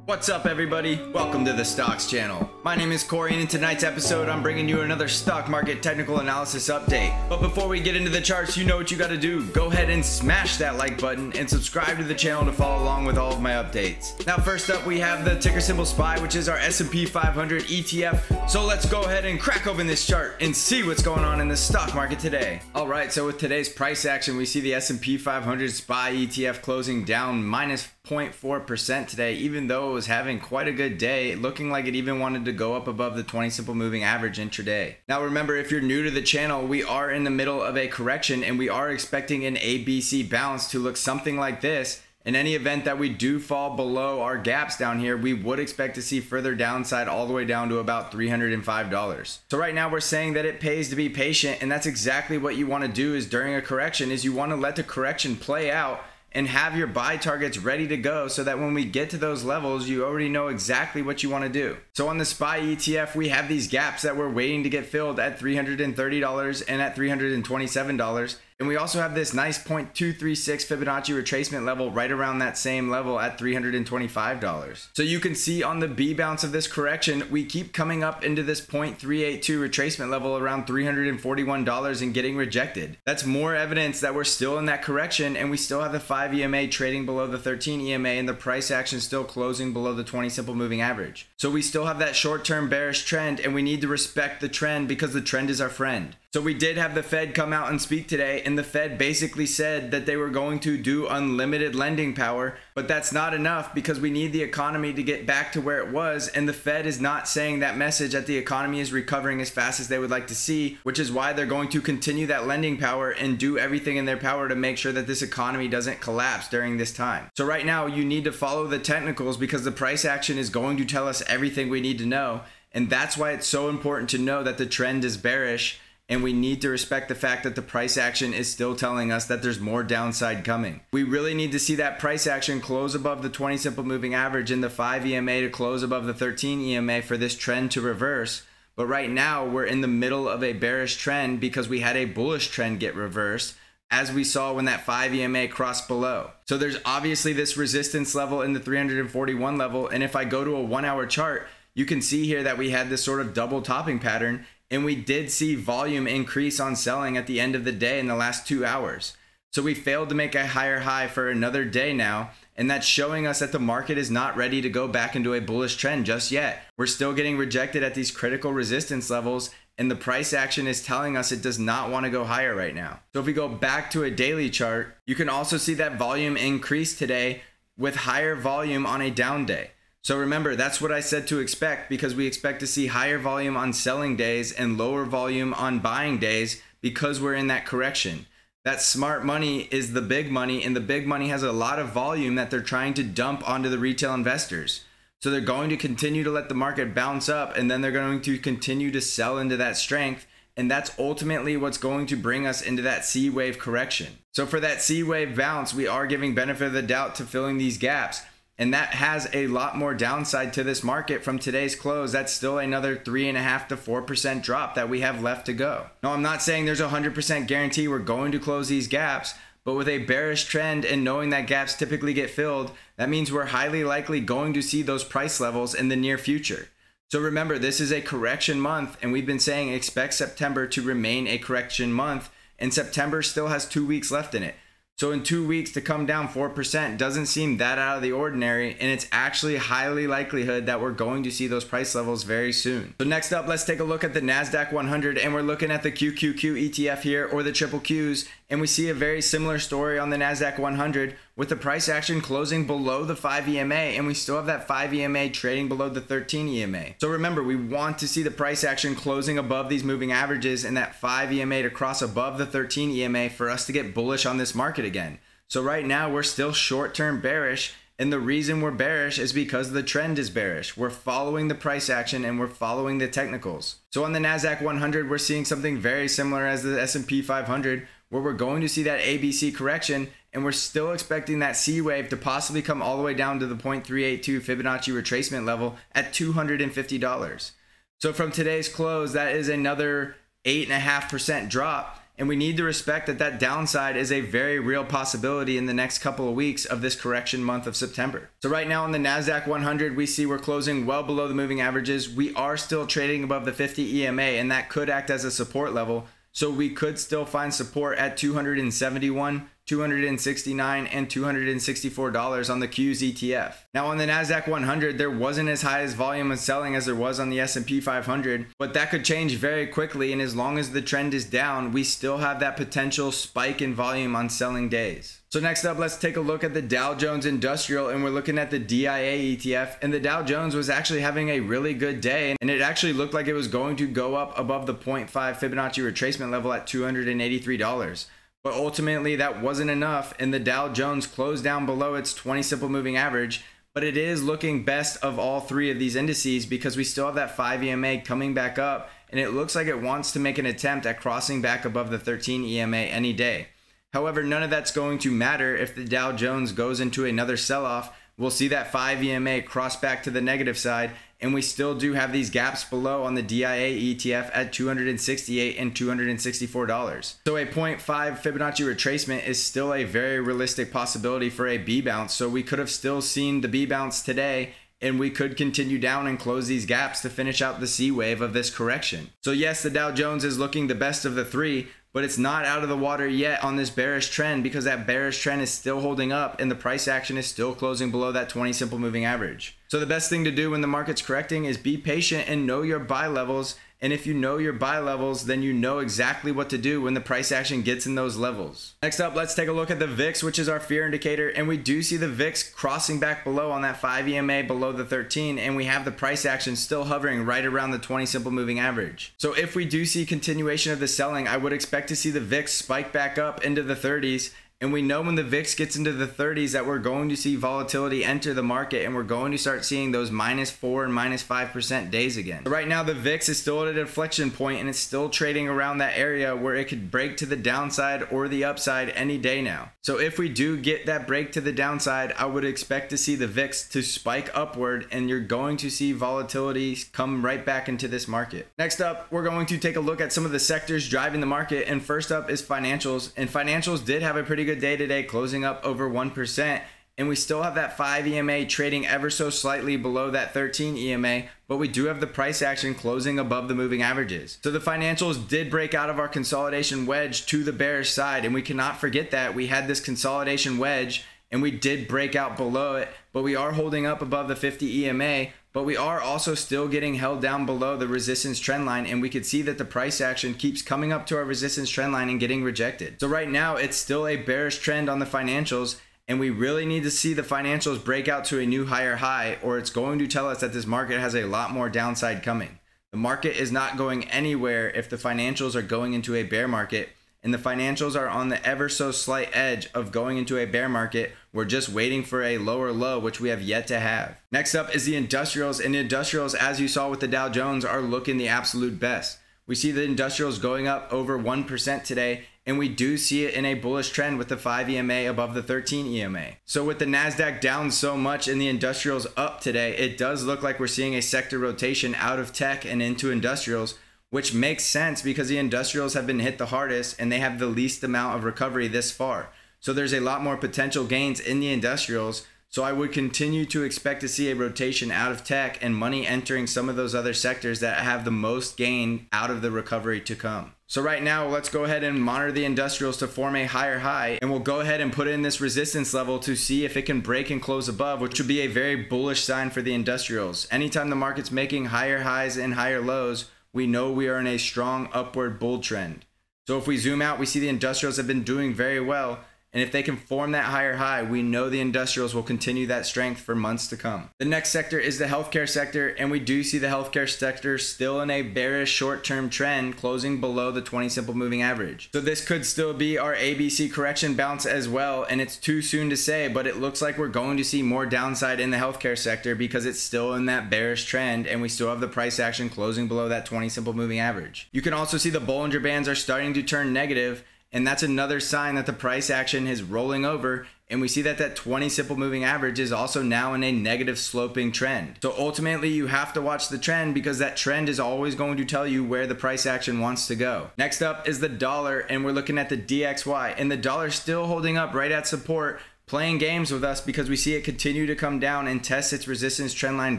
What's up everybody? Welcome to the Stocks channel. My name is Cory and in tonight's episode I'm bringing you another stock market technical analysis update. But before we get into the charts, you know what you gotta do. Go ahead and smash that like button and subscribe to the channel to follow along with all of my updates. Now first up we have the ticker symbol SPY, which is our SP500 ETF. So let's go ahead and crack open this chart and see what's going on in the stock market today. Alright, so with today's price action we see the SP 500 SPY ETF closing down minus 0.4% today, even though it was having quite a good day, looking like it even wanted to go up above the 20 simple moving average intraday. Now remember, if you're new to the channel, we are in the middle of a correction and we are expecting an ABC bounce to look something like this. In any event that we do fall below our gaps down here, we would expect to see further downside all the way down to about $305. So right now we're saying that it pays to be patient, and that's exactly what you want to do. Is during a correction is you want to let the correction play out and have your buy targets ready to go so that when we get to those levels, you already know exactly what you want to do. So on the SPY ETF, we have these gaps that we're waiting to get filled at $330 and at $327. And we also have this nice 0.236 Fibonacci retracement level right around that same level at $325. So you can see on the B bounce of this correction, we keep coming up into this 0.382 retracement level around $341 and getting rejected. That's more evidence that we're still in that correction, and we still have the 5 EMA trading below the 13 EMA and the price action still closing below the 20 simple moving average. So we still have that short-term bearish trend, and we need to respect the trend because the trend is our friend. So we did have the Fed come out and speak today, and the Fed basically said that they were going to do unlimited lending power, but that's not enough because we need the economy to get back to where it was, and the Fed is not saying that message that the economy is recovering as fast as they would like to see, which is why they're going to continue that lending power and do everything in their power to make sure that this economy doesn't collapse during this time. So right now you need to follow the technicals because the price action is going to tell us everything we need to know, and that's why it's so important to know that the trend is bearish. And we need to respect the fact that the price action is still telling us that there's more downside coming. We really need to see that price action close above the 20 simple moving average and the 5 EMA to close above the 13 EMA for this trend to reverse. But right now we're in the middle of a bearish trend because we had a bullish trend get reversed, as we saw when that 5 EMA crossed below. So there's obviously this resistance level in the 341 level. And if I go to a 1 hour chart, you can see here that we had this sort of double topping pattern. And we did see volume increase on selling at the end of the day in the last 2 hours. So we failed to make a higher high for another day now. And that's showing us that the market is not ready to go back into a bullish trend just yet. We're still getting rejected at these critical resistance levels. And the price action is telling us it does not want to go higher right now. So if we go back to a daily chart, you can also see that volume increase today with higher volume on a down day. So remember, that's what I said to expect, because we expect to see higher volume on selling days and lower volume on buying days because we're in that correction. That smart money is the big money, and the big money has a lot of volume that they're trying to dump onto the retail investors. So they're going to continue to let the market bounce up, and then they're going to continue to sell into that strength. And that's ultimately what's going to bring us into that C wave correction. So for that C wave bounce, we are giving benefit of the doubt to filling these gaps. And that has a lot more downside to this market from today's close. That's still another 3.5% to 4% drop that we have left to go. Now, I'm not saying there's a 100% guarantee we're going to close these gaps, but with a bearish trend and knowing that gaps typically get filled, that means we're highly likely going to see those price levels in the near future. So remember, this is a correction month, and we've been saying expect September to remain a correction month, and September still has 2 weeks left in it. So in 2 weeks to come down 4% doesn't seem that out of the ordinary, and it's actually highly likelihood that we're going to see those price levels very soon. So next up, let's take a look at the Nasdaq 100, and we're looking at the QQQ ETF here, or the triple Qs, and we see a very similar story on the Nasdaq 100 with the price action closing below the 5 EMA, and we still have that 5 EMA trading below the 13 EMA. So remember, we want to see the price action closing above these moving averages and that 5 EMA to cross above the 13 EMA for us to get bullish on this market again. So right now we're still short-term bearish, and the reason we're bearish is because the trend is bearish. We're following the price action and we're following the technicals. So on the Nasdaq 100, we're seeing something very similar as the S&P 500, where we're going to see that ABC correction, and we're still expecting that C wave to possibly come all the way down to the 0.382 Fibonacci retracement level at $250. So from today's close, that is another 8.5% drop. and we need to respect that that downside is a very real possibility in the next couple of weeks of this correction month of September. So right now on the Nasdaq 100, we see we're closing well below the moving averages. We are still trading above the 50 EMA, and that could act as a support level. So we could still find support at 271, 269, and $264 on the Qs ETF. Now on the Nasdaq 100, there wasn't as high as volume of selling as there was on the SP 500, but that could change very quickly, and as long as the trend is down, we still have that potential spike in volume on selling days. So next up, let's take a look at the Dow Jones Industrial, and we're looking at the DIA ETF, and the Dow Jones was actually having a really good day, and it actually looked like it was going to go up above the 0.5 Fibonacci retracement level at $283. But ultimately that wasn't enough, and the Dow Jones closed down below its 20 simple moving average, but it is looking best of all three of these indices because we still have that 5 EMA coming back up, and it looks like it wants to make an attempt at crossing back above the 13 EMA any day. However, none of that's going to matter if the Dow Jones goes into another sell-off. We'll see that 5 EMA cross back to the negative side, and we still do have these gaps below on the DIA ETF at $268 and $264. So a 0.5 Fibonacci retracement is still a very realistic possibility for a B bounce. So we could have still seen the B bounce today, and we could continue down and close these gaps to finish out the C wave of this correction. So yes, the Dow Jones is looking the best of the three, but it's not out of the water yet on this bearish trend because that bearish trend is still holding up and the price action is still closing below that 20 simple moving average. So the best thing to do when the market's correcting is be patient and know your buy levels. And if you know your buy levels, then you know exactly what to do when the price action gets in those levels. Next up, let's take a look at the VIX, which is our fear indicator. And we do see the VIX crossing back below on that 5 EMA below the 13. And we have the price action still hovering right around the 20 simple moving average. So if we do see continuation of the selling, I would expect to see the VIX spike back up into the 30s. And we know when the VIX gets into the 30s that we're going to see volatility enter the market, and we're going to start seeing those -4 and -5% days again. Right now, the VIX is still at a deflection point, and it's still trading around that area where it could break to the downside or the upside any day now. So if we do get that break to the downside, I would expect to see the VIX to spike upward, and you're going to see volatility come right back into this market. Next up, we're going to take a look at some of the sectors driving the market, and first up is financials. And financials did have a pretty good day today, closing up over 1%, and we still have that 5 EMA trading ever so slightly below that 13 EMA, but we do have the price action closing above the moving averages. So the financials did break out of our consolidation wedge to the bearish side, and we cannot forget that we had this consolidation wedge and we did break out below it, but we are holding up above the 50 EMA, but we are also still getting held down below the resistance trend line, and we could see that the price action keeps coming up to our resistance trend line and getting rejected. So right now it's still a bearish trend on the financials, and we really need to see the financials break out to a new higher high, or it's going to tell us that this market has a lot more downside coming. The market is not going anywhere if the financials are going into a bear market, and the financials are on the ever so slight edge of going into a bear market. We're just waiting for a lower low, which we have yet to have. Next up is the industrials, and the industrials, as you saw with the Dow Jones, are looking the absolute best. We see the industrials going up over 1% today, and we do see it in a bullish trend with the 5 EMA above the 13 EMA. So with the Nasdaq down so much and the industrials up today, it does look like we're seeing a sector rotation out of tech and into industrials, which makes sense because the industrials have been hit the hardest and they have the least amount of recovery this far. So there's a lot more potential gains in the industrials. So I would continue to expect to see a rotation out of tech and money entering some of those other sectors that have the most gain out of the recovery to come. So right now, let's go ahead and monitor the industrials to form a higher high, and we'll go ahead and put in this resistance level to see if it can break and close above, which would be a very bullish sign for the industrials. Anytime the market's making higher highs and higher lows, we know we are in a strong upward bull trend. So if we zoom out, we see the industrials have been doing very well. And if they can form that higher high, we know the industrials will continue that strength for months to come. The next sector is the healthcare sector, and we do see the healthcare sector still in a bearish short-term trend, closing below the 20 simple moving average. So this could still be our ABC correction bounce as well, and it's too soon to say, but it looks like we're going to see more downside in the healthcare sector because it's still in that bearish trend, and we still have the price action closing below that 20 simple moving average. You can also see the Bollinger Bands are starting to turn negative, and that's another sign that the price action is rolling over and we see that that 20 simple moving average is also now in a negative sloping trend. So ultimately you have to watch the trend, because that trend is always going to tell you where the price action wants to go. Next up is the dollar, and we're looking at the DXY, and the dollar still holding up right at support, playing games with us because we see it continue to come down and test its resistance trendline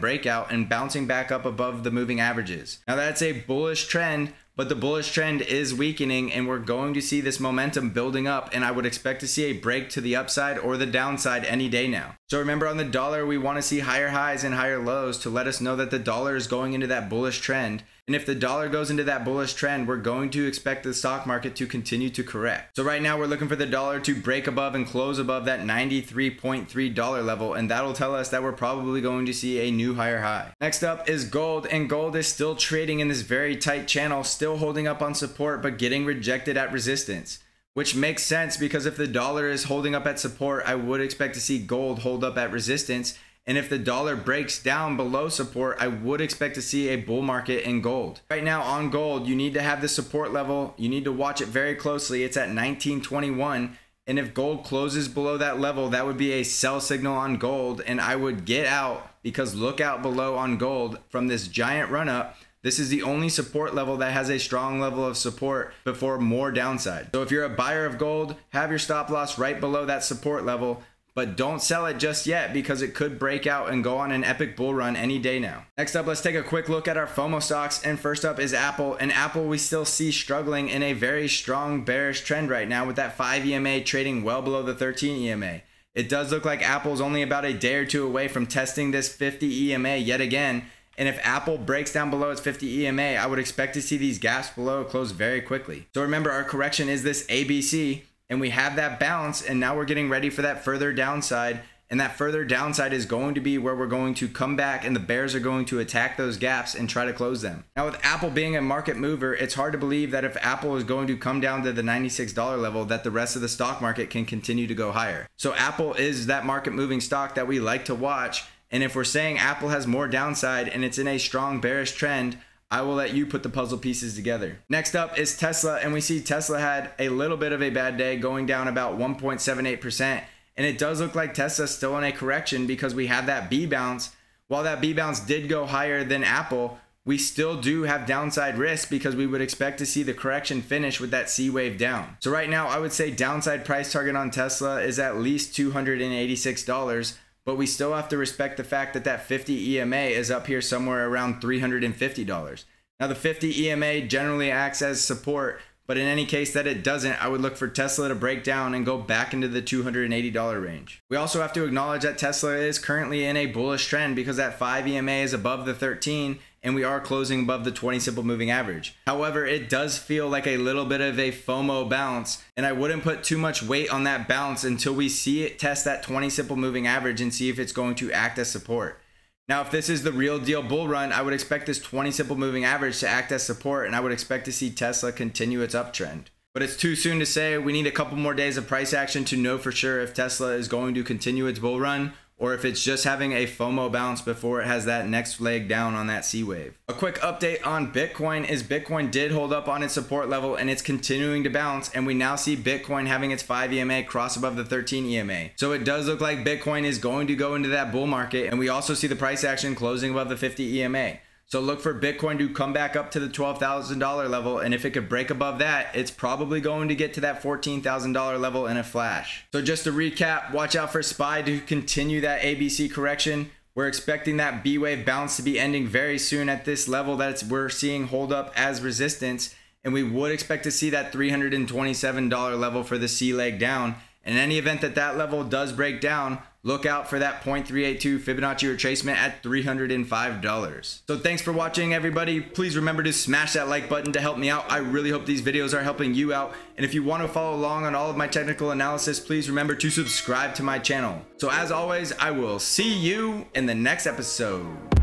breakout and bouncing back up above the moving averages. Now that's a bullish trend, but the bullish trend is weakening, and we're going to see this momentum building up, and I would expect to see a break to the upside or the downside any day now. So remember, on the dollar, we want to see higher highs and higher lows to let us know that the dollar is going into that bullish trend. And if the dollar goes into that bullish trend, we're going to expect the stock market to continue to correct. So right now we're looking for the dollar to break above and close above that $93.3 level, and that'll tell us that we're probably going to see a new higher high. Next up is gold, and gold is still trading in this very tight channel, still holding up on support but getting rejected at resistance. Which makes sense, because if the dollar is holding up at support, I would expect to see gold hold up at resistance. And if the dollar breaks down below support, I would expect to see a bull market in gold. Right now on gold, you need to have the support level. You need to watch it very closely. It's at 1921. And if gold closes below that level, that would be a sell signal on gold. And I would get out, because look out below on gold from this giant run up. This is the only support level that has a strong level of support before more downside. So if you're a buyer of gold, have your stop loss right below that support level, but don't sell it just yet, because it could break out and go on an epic bull run any day now. Next up, let's take a quick look at our FOMO stocks, and first up is Apple. And Apple we still see struggling in a very strong bearish trend right now, with that 5 EMA trading well below the 13 EMA. It does look like Apple's only about a day or two away from testing this 50 EMA yet again. And if Apple breaks down below its 50 EMA, I would expect to see these gaps below close very quickly. So remember, our correction is this ABC, and we have that bounce, and now we're getting ready for that further downside. And that further downside is going to be where we're going to come back, and the bears are going to attack those gaps and try to close them. Now with Apple being a market mover, it's hard to believe that if Apple is going to come down to the $96 level, that the rest of the stock market can continue to go higher. So Apple is that market moving stock that we like to watch. And if we're saying Apple has more downside and it's in a strong bearish trend, I will let you put the puzzle pieces together. Next up is Tesla, and we see Tesla had a little bit of a bad day, going down about 1.78%. And it does look like Tesla's still in a correction, because we have that B bounce. While that B bounce did go higher than Apple, we still do have downside risk, because we would expect to see the correction finish with that C wave down. So right now I would say downside price target on Tesla is at least $286. But we still have to respect the fact that that 50 EMA is up here somewhere around $350. Now the 50 EMA generally acts as support, but in any case that it doesn't, I would look for Tesla to break down and go back into the $280 range. We also have to acknowledge that Tesla is currently in a bullish trend, because that 5 EMA is above the 13, and we are closing above the 20 simple moving average. However, it does feel like a little bit of a FOMO bounce, and I wouldn't put too much weight on that bounce until we see it test that 20 simple moving average and see if it's going to act as support. Now, if this is the real deal bull run, I would expect this 20 simple moving average to act as support, and I would expect to see Tesla continue its uptrend. But it's too soon to say. We need a couple more days of price action to know for sure if Tesla is going to continue its bull run, or if it's just having a FOMO bounce before it has that next leg down on that C wave. A quick update on Bitcoin is Bitcoin did hold up on its support level, and it's continuing to bounce, and we now see Bitcoin having its 5 EMA cross above the 13 EMA. So it does look like Bitcoin is going to go into that bull market, and we also see the price action closing above the 50 EMA. So look for Bitcoin to come back up to the $12,000 level, and if it could break above that, it's probably going to get to that $14,000 level in a flash. So just to recap, watch out for SPY to continue that ABC correction. We're expecting that B wave bounce to be ending very soon at this level that we're seeing hold up as resistance, and we would expect to see that $327 level for the C leg down. In any event that that level does break down, look out for that 0.382 Fibonacci retracement at $305. So thanks for watching, everybody. Please remember to smash that like button to help me out. I really hope these videos are helping you out. And if you want to follow along on all of my technical analysis, please remember to subscribe to my channel. So as always, I will see you in the next episode.